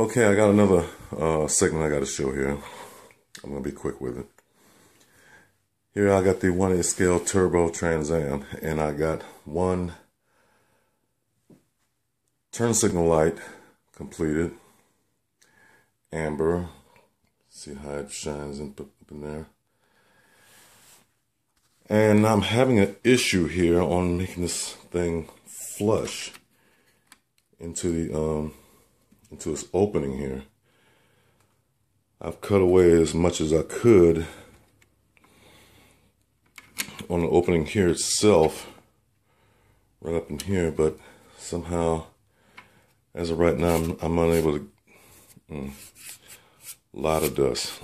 Okay, I got another segment I got to show here. I'm going to be quick with it. Here I got the 1/8 scale Turbo Trans Am, and I got one turn signal light completed, amber. See how it shines up in there. And I'm having an issue here on making this thing flush into this opening here. I've cut away as much as I could on the opening here itself, right up in here, but somehow, as of right now, I'm unable to. A lot of dust.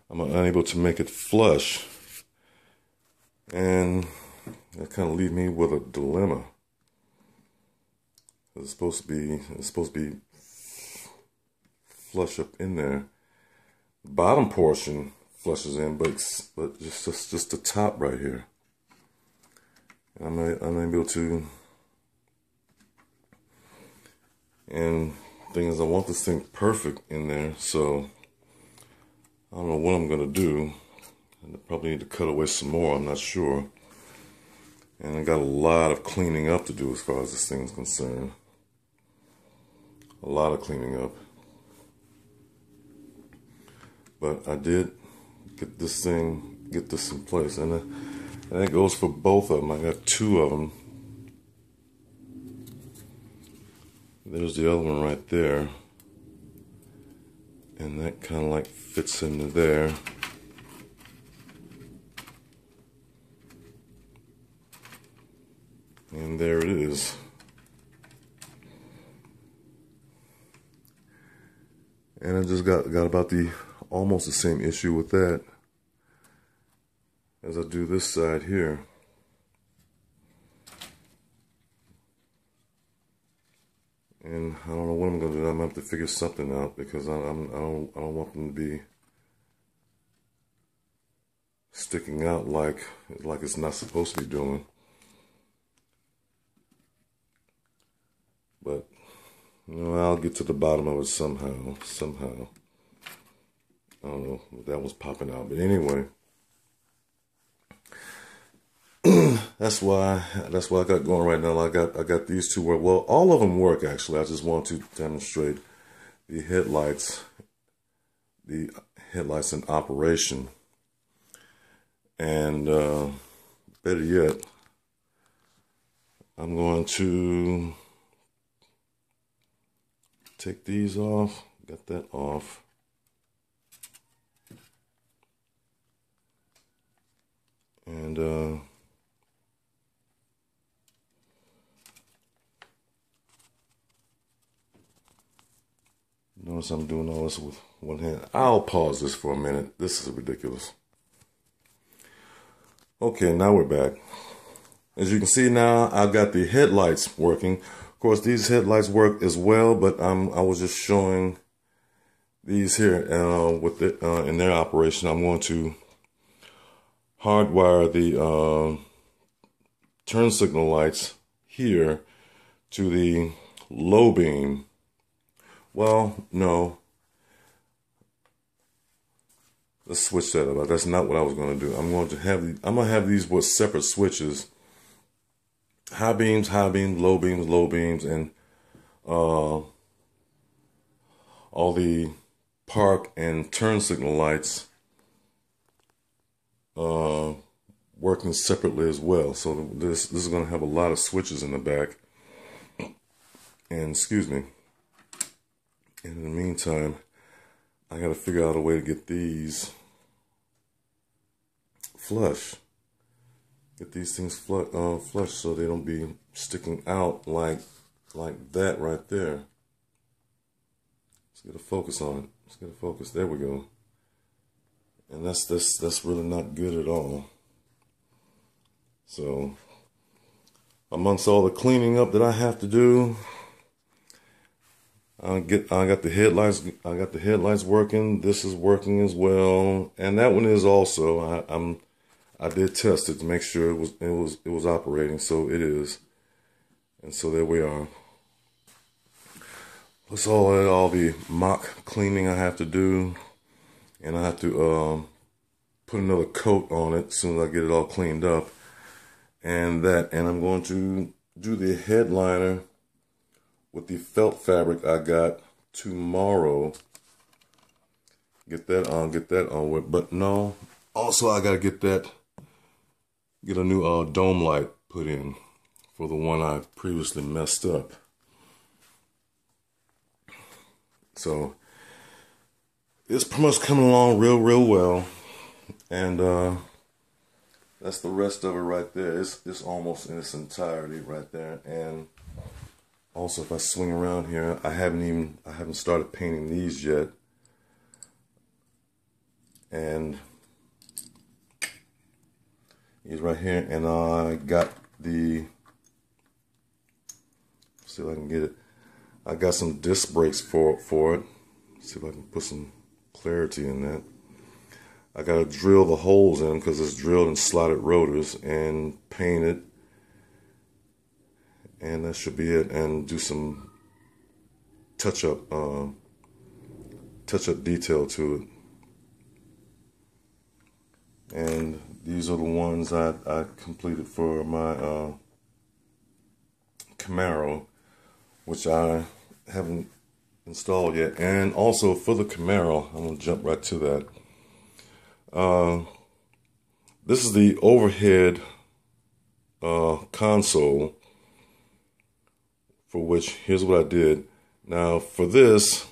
I'm unable to make it flush, and that kind of leaves me with a dilemma. It's supposed to be flush up in there. The bottom portion flushes in, but just the top right here. I'm unable to. And the thing is, I want this thing perfect in there, so I don't know what I'm gonna do. I probably need to cut away some more. I'm not sure. And I got a lot of cleaning up to do as far as this thing is concerned. A lot of cleaning up. But I did get this in place. And that goes for both of them. I got two of them. There's the other one right there. And that kind of like fits into there. And there it is. And I just got about almost the same issue with that as I do this side here. And I don't know what I'm gonna do. I'm gonna have to figure something out because I don't want them to be sticking out like it's not supposed to be doing. But you know, I'll get to the bottom of it somehow. I don't know what that was popping out, but anyway, that's why I got going right now. I got these two work. Well, all of them work actually. I just want to demonstrate the headlights in operation, and better yet, I'm going to take these off. Got that off. And notice I'm doing all this with one hand. I'll pause this for a minute. This is ridiculous. Okay, now we're back. As you can see now, I've got the headlights working. Of course, these headlights work as well, but I was just showing these here with in their operation. I'm going to hardwire the turn signal lights here to the low beam. Well, no. Let's switch that up. That's not what I was going to do. I'm going to have these with separate switches. High beams, low beams, and all the park and turn signal lights working separately as well. So this is going to have a lot of switches in the back. And excuse me. And in the meantime, I got to figure out a way to get these flush. Get these things flush so they don't be sticking out like that right there. Let's get a focus on it. Let's get a focus. There we go. And that's really not good at all. So amongst all the cleaning up that I have to do, I got the headlights working. This is working as well, and that one is also. I did test it to make sure it was operating, so it is. And so there we are. Plus all the mock cleaning I have to do, and I have to put another coat on it as soon as I get it all cleaned up, and I'm going to do the headliner with the felt fabric I got tomorrow. Get that on with. But no, also I gotta get a new dome light put in for the one I previously messed up. So it's pretty much coming along real well, and that's the rest of it right there. It's almost in its entirety right there. And also, if I swing around here, I haven't started painting these yet. And he's right here, and I got see if I can get it. I got some disc brakes for it. See if I can put some clarity in that. I gotta drill the holes in because it's drilled and slotted rotors, and paint it, and that should be it. And do some touch up detail to it. And these are the ones I completed for my Camaro, which I haven't installed yet. And also for the Camaro, I'm going to jump right to that. This is the overhead console, for which, here's what I did. Now for this,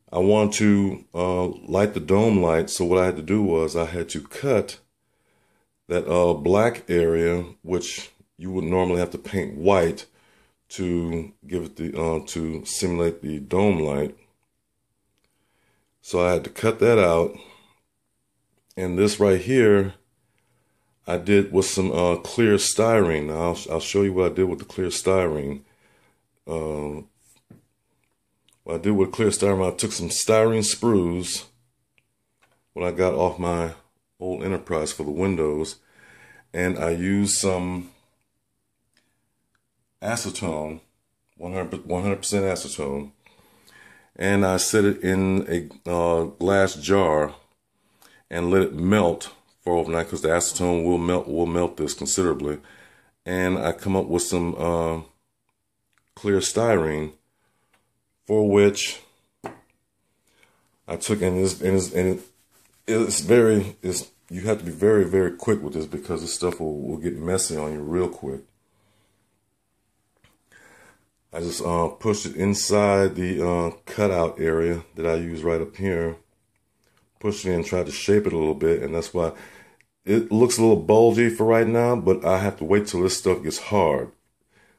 I want to light the dome light, so what I had to do was I had to cut that black area, which you would normally have to paint white to give it the to simulate the dome light. So I had to cut that out, and this right here I did with some clear styrene. Now I'll show you what I did with the clear styrene. What I did with clear styrene, I took some styrene sprues when I got off my old Enterprise for the windows, and I used some acetone, 100% acetone, and I set it in a glass jar and let it melt for overnight, because the acetone will melt this considerably. And I come up with some clear styrene, for which I took, you have to be very quick with this, because this stuff will get messy on you real quick. I just pushed it inside the cutout area that I use right up here, pushed it in, tried to shape it a little bit, and that's why it looks a little bulgy for right now, but I have to wait till this stuff gets hard,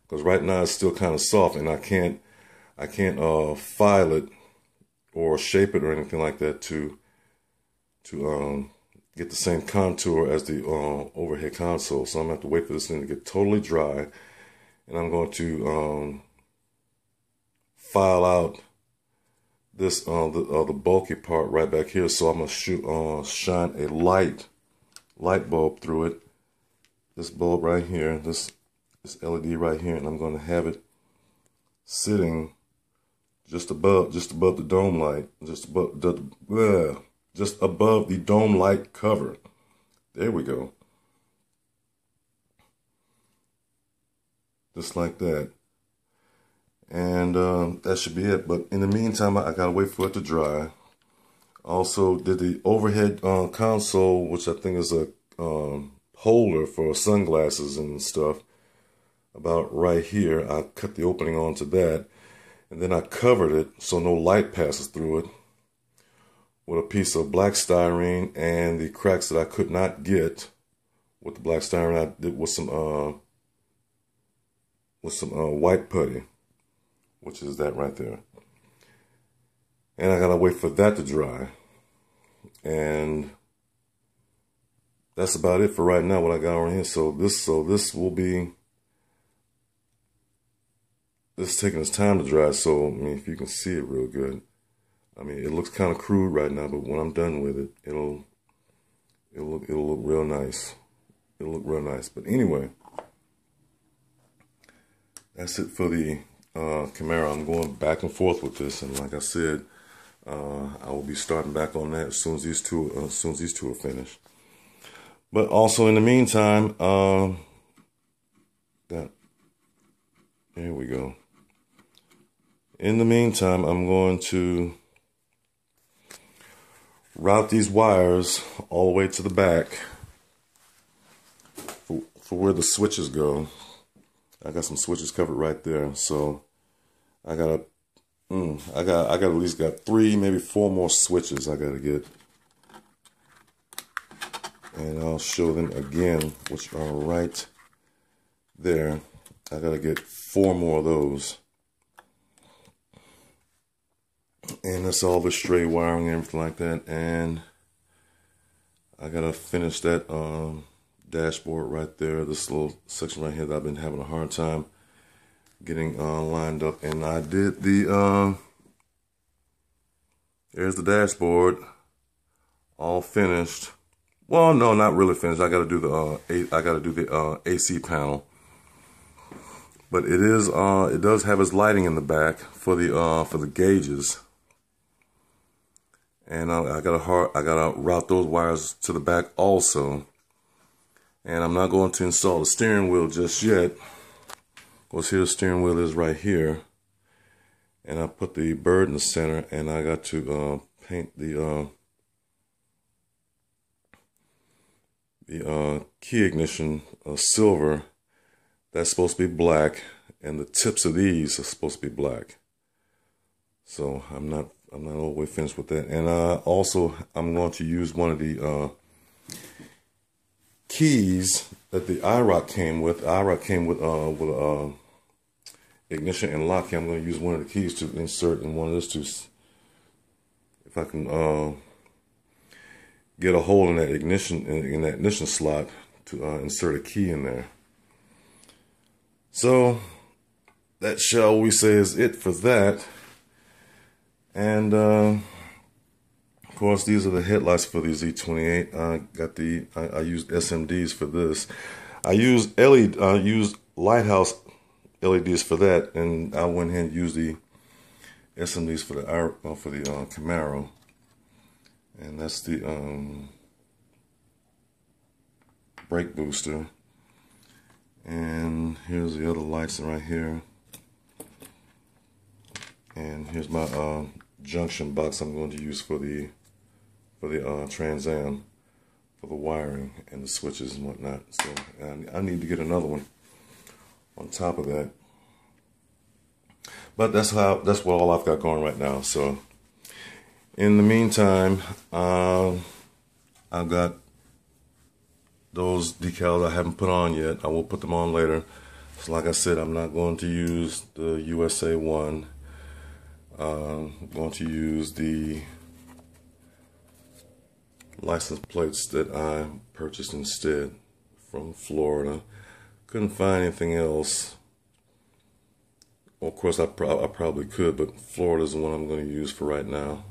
because right now it's still kind of soft, and I can't file it or shape it or anything like that to get the same contour as the overhead console. So I'm gonna have to wait for this thing to get totally dry, and I'm going to file out this the bulky part right back here. So I'm gonna shine a light bulb through it. This bulb right here, this LED right here, and I'm going to have it sitting just above the dome light, just above the dome light cover. There we go. Just like that. And that should be it. But in the meantime, I gotta wait for it to dry. Also did the overhead console, which I think is a holder for sunglasses and stuff, about right here. I cut the opening onto that, and then I covered it so no light passes through it with a piece of black styrene, and the cracks that I could not get with the black styrene, I did with some white putty, which is that right there. And I gotta wait for that to dry. And that's about it for right now, what I got on here. So this is taking its time to dry. So I mean, if you can see it real good, I mean, it looks kind of crude right now, but when I'm done with it, it'll look real nice. It'll look real nice. But anyway, that's it for the Camaro. I'm going back and forth with this, and like I said, I will be starting back on that as soon as these two are finished. But also in the meantime, there we go. In the meantime, I'm going to route these wires all the way to the back for where the switches go. I got some switches covered right there, so I got at least got 3, maybe 4 more switches I gotta get, and I'll show them again, which are right there. I gotta get 4 more of those, and that's all the stray wiring and everything like that. And I gotta finish that dashboard right there, this little section right here that I've been having a hard time getting lined up. And I did the there's the dashboard, all finished. Well, no, not really finished. I got to do the AC panel, but it does have its lighting in the back for the gauges. And I gotta route those wires to the back also. And I'm not going to install the steering wheel just yet, because here the steering wheel is right here. And I put the bird in the center, and I got to paint the key ignition silver. That's supposed to be black, and the tips of these are supposed to be black. So I'm not all the way finished with that. And also I'm going to use one of the keys that the IROC came with. IROC came with ignition and lock key. I'm going to use one of the keys to insert in one of those two. If I can get a hole in that ignition slot to insert a key in there. So that, shall we say, is it for that. And of course, these are the headlights for the Z28. I used SMDs for this. I used lighthouse LEDs for that, and I went ahead and used the SMDs for the Camaro. And that's the brake booster. And here's the other lights right here. And here's my junction box I'm going to use for the Trans Am, for the wiring and the switches and whatnot. So I need to get another one on top of that. But that's what all I've got going right now. So in the meantime, I've got those decals I haven't put on yet. I will put them on later. So like I said, I'm not going to use the USA one. I'm going to use the license plates that I purchased instead from Florida. Couldn't find anything else. Well, of course, I probably could, but Florida's the one I'm going to use for right now.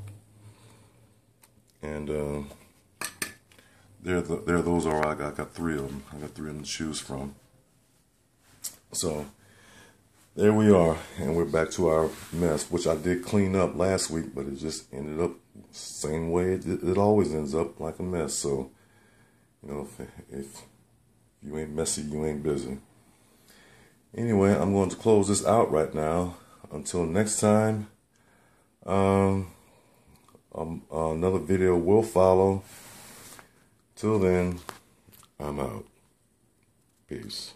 And those are. I got 3 of them. I got 3 of them to choose from. So there we are, and we're back to our mess, which I did clean up last week, but it just ended up same way it always ends up, like a mess. So, you know, if you ain't messy, you ain't busy. Anyway, I'm going to close this out right now. Until next time, another video will follow. Till then, I'm out. Peace.